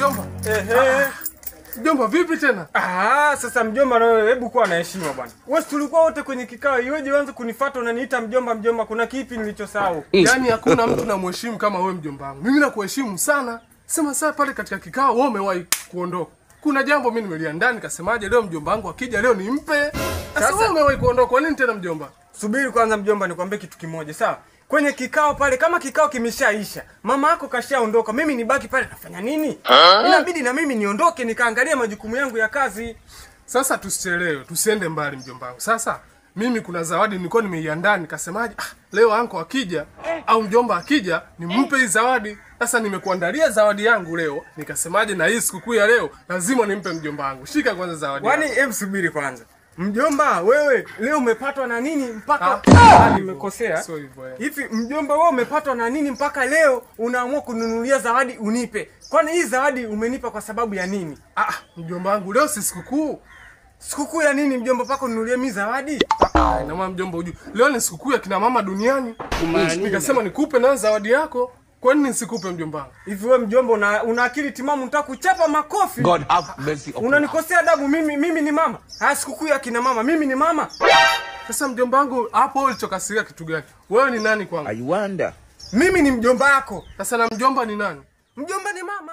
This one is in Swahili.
Mjomba. Mjomba vipi tena? Sasa mjomba na wewe hebu kuwa na heshima bwana. Wewe tulikuwa wote kwenye kikao, iweje uanze kunifuata unaniita mjomba, kuna kipi nilichosahau? Yaani hakuna mtu namheshimu kama wewe mjomba wangu. Mimi nakuheshimu sana. Sema sasa pale katika kikao wewe umewahi kuondoka. Kuna jambo mimi nimeliandaa nikasemaje leo mjomba wangu akija leo nimpe. Sasa wewe umewahi kuondoka, kwa nini tena mjomba? Subiri kwanza mjomba nikwambie kitu kimoja, sawa? Kwenye kikao pale kama kikao kimeshaisha, mama yako kashaondoka, mimi nibaki pale nafanya nini? Inabidi na mimi niondoke nikaangalia majukumu yangu ya kazi. Sasa tusichelewe, tusiende mbali mjomba wangu. Sasa mimi kuna zawadi nilikuwa nimeiandaa nikasemaje leo anko akija au mjomba akija nimpe hii zawadi. Sasa nimekuandalia zawadi yangu leo, nikasemaje na hii sikukuu ya leo lazima nimpe mjomba wangu. Shika kwanza zawadi. Kwani hebu subiri kwanza. Mjomba wewe leo umepatwa na nini mpaka nimekosea? So hivyo. Hivi mjomba wewe umepatwa na nini mpaka leo unaamua kununulia zawadi unipe? Kwani hii zawadi umenipa kwa sababu ya nini? Mjomba wangu leo si sikukuu. Sikukuu ya nini mjomba pako ununulie mimi zawadi? Na mama mjomba ujue. Leo ni sikukuu ya kina mama duniani. Nikasema nikupe na zawadi yako. Kwa nini nisikupe mjomba wangu? Hivi wewe mjomba una akili timamu unataka kuchapa makofi? God have mercy upon us. Unanikosea adabu mimi ni mama. Sikukuu ya kina mama mimi ni mama. Sasa mjomba wangu hapo ulichokasiria kitu gani? Wewe ni nani kwangu? I wonder. Mimi ni mjomba wako. Sasa na mjomba ni nani? Mjomba ni mama.